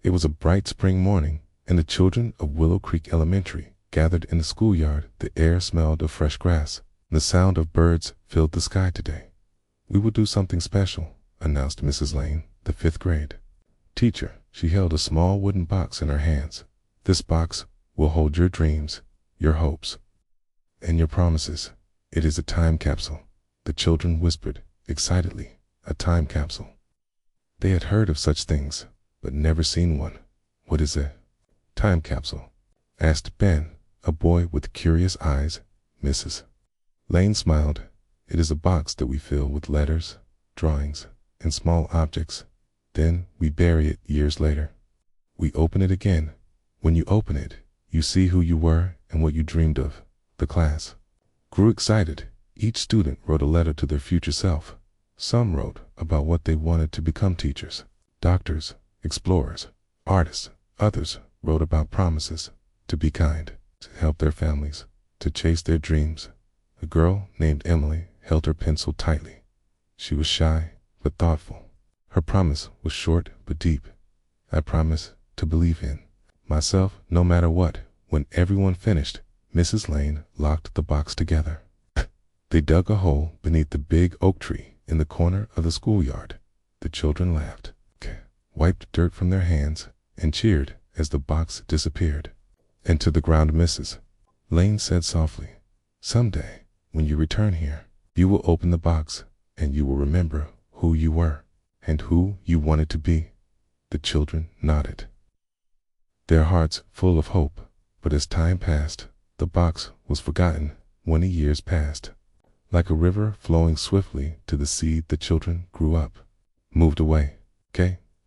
It was a bright spring morning, and the children of Willow Creek Elementary gathered in the schoolyard. The air smelled of fresh grass, and the sound of birds filled the sky today. "We will do something special," announced Mrs. Lane, the 5th grade teacher. She held a small wooden box in her hands. "This box will hold your dreams, your hopes, and your promises. It is a time capsule," the children whispered excitedly. A time capsule. They had heard of such things, but never seen one. "What is a time capsule?" asked Ben, a boy with curious eyes. Mrs. Lane smiled. "It is a box that we fill with letters, drawings, and small objects. Then we bury it years later. We open it again. When you open it, you see who you were and what you dreamed of." The class grew excited. Each student wrote a letter to their future self. Some wrote about what they wanted to become: teachers, doctors, explorers, artists. Others wrote about promises to be kind, to help their families, to chase their dreams. A girl named Emily held her pencil tightly. She was shy but thoughtful. Her promise was short but deep. "I promise to believe in myself no matter what." When everyone finished, Mrs. Lane locked the box together. They dug a hole beneath the big oak tree in the corner of the schoolyard. The children laughed, wiped dirt from their hands, and cheered as the box disappeared. "And to the ground, Mrs. Lane said softly, someday, when you return here, you will open the box and you will remember who you were and who you wanted to be." The children nodded, their hearts full of hope. But as time passed, the box was forgotten. 20 years passed. Like a river flowing swiftly to the sea, the children grew up, moved away,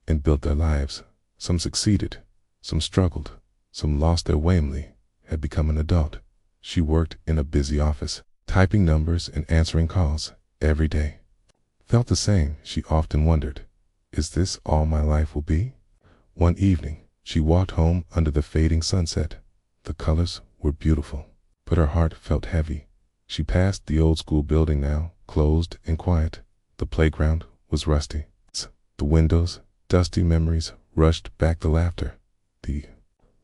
and built their lives. Some succeeded, some struggled, some lost their way. Emily had become an adult. She worked in a busy office, typing numbers and answering calls every day. Felt the same, she often wondered. Is this all my life will be? One evening, she walked home under the fading sunset. The colors were beautiful, but her heart felt heavy. She passed the old school building, now closed and quiet. The playground was rusty. The windows, dusty. Memories rushed back: the laughter, the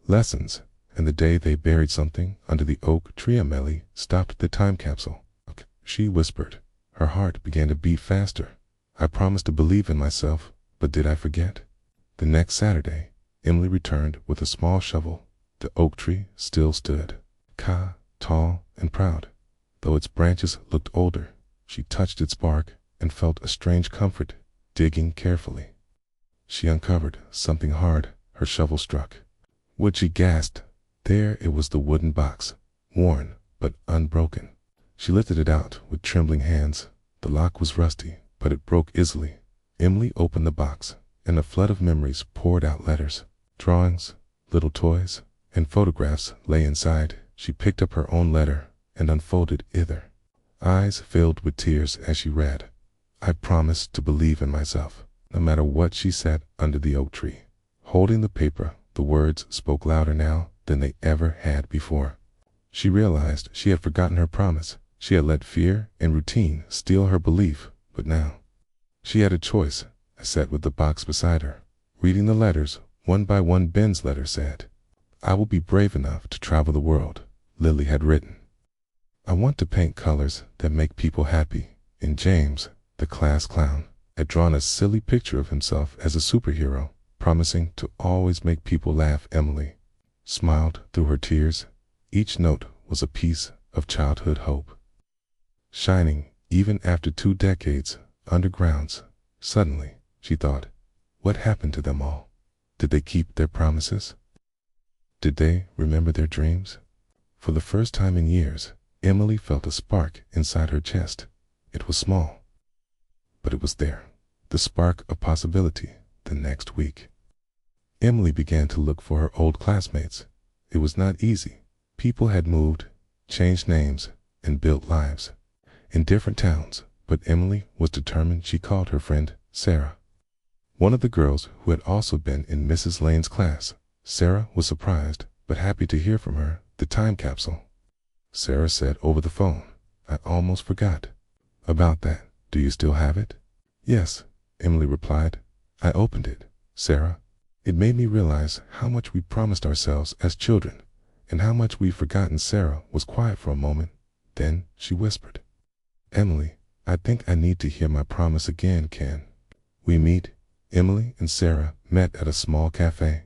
lessons, and the day they buried something under the oak tree. Emily stopped the time capsule. She whispered. Her heart began to beat faster. "I promised to believe in myself, but did I forget?" The next Saturday, Emily returned with a small shovel. The oak tree still stood, tall and proud, though its branches looked older. She touched its bark and felt a strange comfort. Digging carefully, she uncovered something hard. Her shovel struck. Wood, she gasped. There it was, the wooden box, worn but unbroken. She lifted it out with trembling hands. The lock was rusty, but it broke easily. Emily opened the box, and a flood of memories poured out. Letters, drawings, little toys, and photographs lay inside. She picked up her own letter and unfolded it. Eyes filled with tears as she read, "I promised to believe in myself, no matter what." She sat under the oak tree, holding the paper. The words spoke louder now than they ever had before. She realized she had forgotten her promise. She had let fear and routine steal her belief, but now she had a choice. I sat with the box beside her, reading the letters one by one. Ben's letter said, "I will be brave enough to travel the world." Lily had written, "I want to paint colors that make people happy." And James, the class clown, had drawn a silly picture of himself as a superhero, promising to always make people laugh. Emily smiled through her tears. Each note was a piece of childhood hope, shining even after 2 decades undergrounds. Suddenly, she thought, what happened to them all? Did they keep their promises? Did they remember their dreams? For the first time in years, Emily felt a spark inside her chest. It was small, but it was there, the spark of possibility. The next week, Emily began to look for her old classmates. It was not easy. People had moved, changed names, and built lives in different towns, but Emily was determined. She called her friend Sarah, one of the girls who had also been in Mrs. Lane's class. Sarah was surprised but happy to hear from her. "The time capsule," Sarah said over the phone. "I almost forgot about that. Do you still have it?" "Yes," Emily replied. "I opened it, Sarah. It made me realize how much we promised ourselves as children and how much we've forgotten. Sarah was quiet for a moment. Then she whispered, "Emily, I think I need to hear my promise again. Can we meet?" Emily and Sarah met at a small cafe.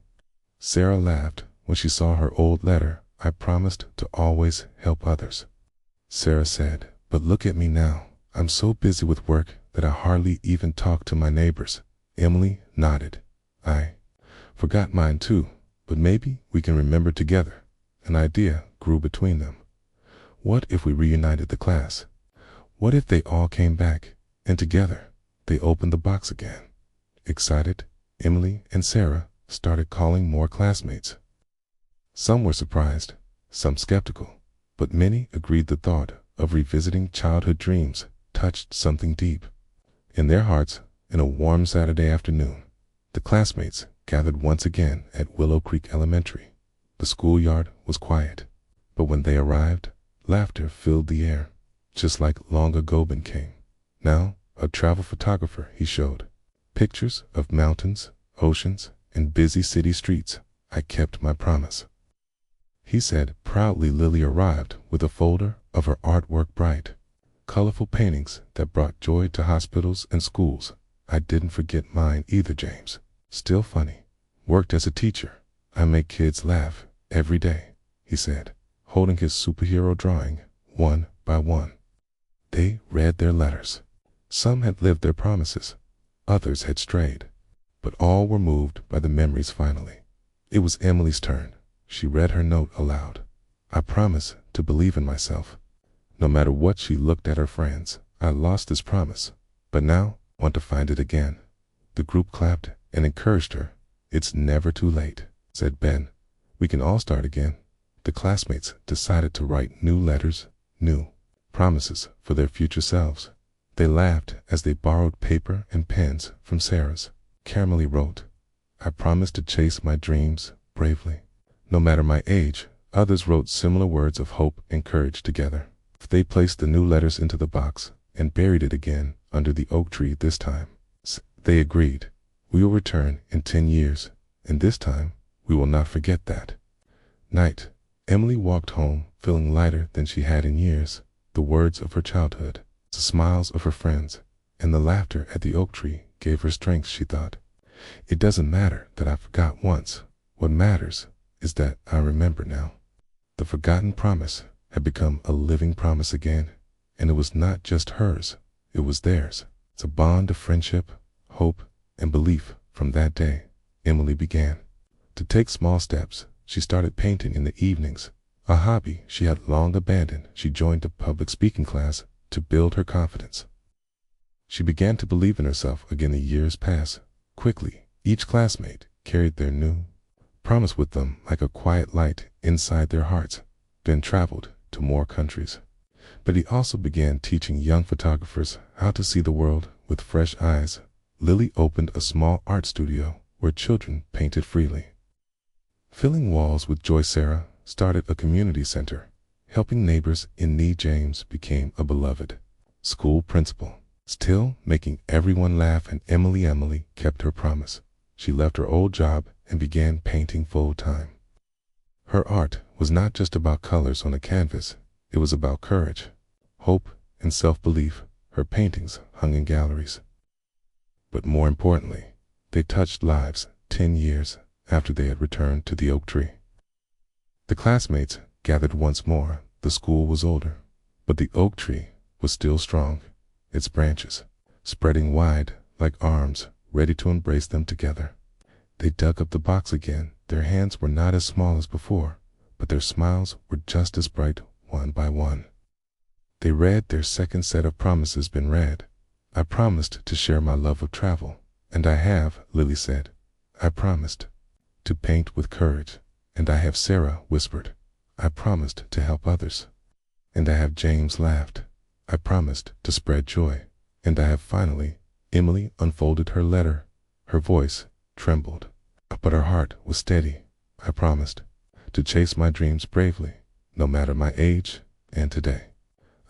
Sarah laughed when she saw her old letter. "I promised to always help others." Sarah said, "But look at me now. I'm so busy with work that I hardly even talk to my neighbors." Emily nodded. "I forgot mine too, but maybe we can remember together." An idea grew between them. What if we reunited the class? What if they all came back, and together they opened the box again? Excited, Emily and Sarah started calling more classmates. Some were surprised, some skeptical, but many agreed the thought of revisiting childhood dreams touched something deep in their hearts. In a warm Saturday afternoon, the classmates gathered once again at Willow Creek Elementary. The schoolyard was quiet, but when they arrived, laughter filled the air, just like long ago. Ben came. Now a travel photographer, he showed pictures of mountains, oceans, and busy city streets. "I kept my promise," he said proudly. Lily arrived with a folder of her artwork, bright, colorful paintings that brought joy to hospitals and schools. "I didn't forget mine either. James, still funny, worked as a teacher. I make kids laugh every day," he said, holding his superhero drawing one by one. They read their letters. Some had lived their promises, others had strayed, but all were moved by the memories. Finally, it was Emily's turn. She read her note aloud. "I promise to believe in myself, no matter what." She looked at her friends. "I lost this promise, but now I want to find it again." The group clapped and encouraged her. "It's never too late," said Ben. "We can all start again." The classmates decided to write new letters, new promises for their future selves. They laughed as they borrowed paper and pens from Sarah's. Emily wrote, "I promise to chase my dreams bravely, no matter my age." Others wrote similar words of hope and courage. Together, they placed the new letters into the box and buried it again under the oak tree. This time, they agreed, "We will return in 10 years, and this time we will not forget that." Night, Emily walked home feeling lighter than she had in years. The words of her childhood, the smiles of her friends, and the laughter at the oak tree gave her strength. She thought, "It doesn't matter that I forgot once. What matters is that I remember now." The forgotten promise had become a living promise again, and it was not just hers, it was theirs. It's a bond of friendship, hope, and belief. From that day, Emily began to take small steps. She started painting in the evenings, a hobby she had long abandoned. She joined a public speaking class to build her confidence. She began to believe in herself again. The years passed quickly. Each classmate carried their new promise with them like a quiet light inside their hearts. Ben traveled to more countries, but he also began teaching young photographers how to see the world with fresh eyes. Lily opened a small art studio where children painted freely, filling walls with joy. Sarah started a community center, helping neighbors in need. James became a beloved school principal, still making everyone laugh. And Emily kept her promise. She left her old job and began painting full-time. Her art was not just about colors on a canvas, it was about courage, hope, and self-belief. Her paintings hung in galleries, but more importantly, they touched lives. 10 years after they had returned to the oak tree, the classmates gathered once more. The school was older, but the oak tree was still strong, its branches spreading wide like arms, ready to embrace them together. They dug up the box again. Their hands were not as small as before, but their smiles were just as bright. One by one, they read their second set of promises. Been read. "I promised to share my love of travel, and I have," Lily said. "I promised to paint with courage, and I have." Sarah whispered, "I promised to help others, and I have." James laughed, "I promised to spread joy, and I have." Finally, Emily unfolded her letter. Her voice trembled, but her heart was steady. "I promised to chase my dreams bravely, no matter my age, and today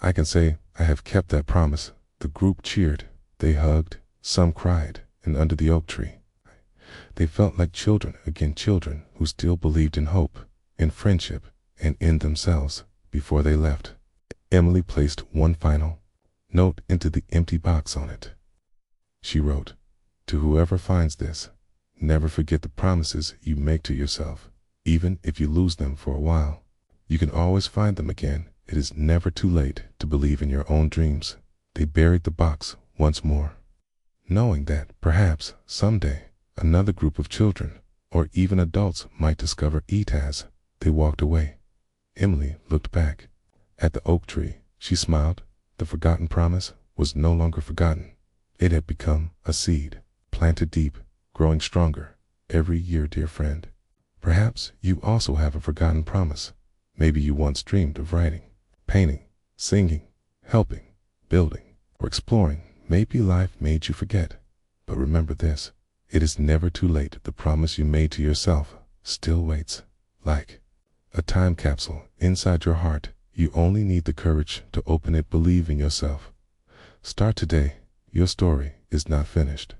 I can say I have kept that promise." The group cheered, they hugged, some cried, and under the oak tree, They felt like children again, children who still believed in hope, in friendship, and in themselves. Before they left, Emily placed one final note into the empty box on it. She wrote, "To whoever finds this, never forget the promises you make to yourself. Even if you lose them for a while, you can always find them again. It is never too late to believe in your own dreams." They buried the box once more, knowing that perhaps someday another group of children or even adults might discover it. As they walked away, Emily looked back at the oak tree. She smiled. The forgotten promise was no longer forgotten. It had become a seed, planted deep, growing stronger every year, dear friend. Perhaps you also have a forgotten promise. Maybe you once dreamed of writing, painting, singing, helping, building, or exploring. Maybe life made you forget. But remember this, it is never too late. The promise you made to yourself still waits, like a time capsule inside your heart. You only need the courage to open it. Believe in yourself. Start today. Your story is not finished.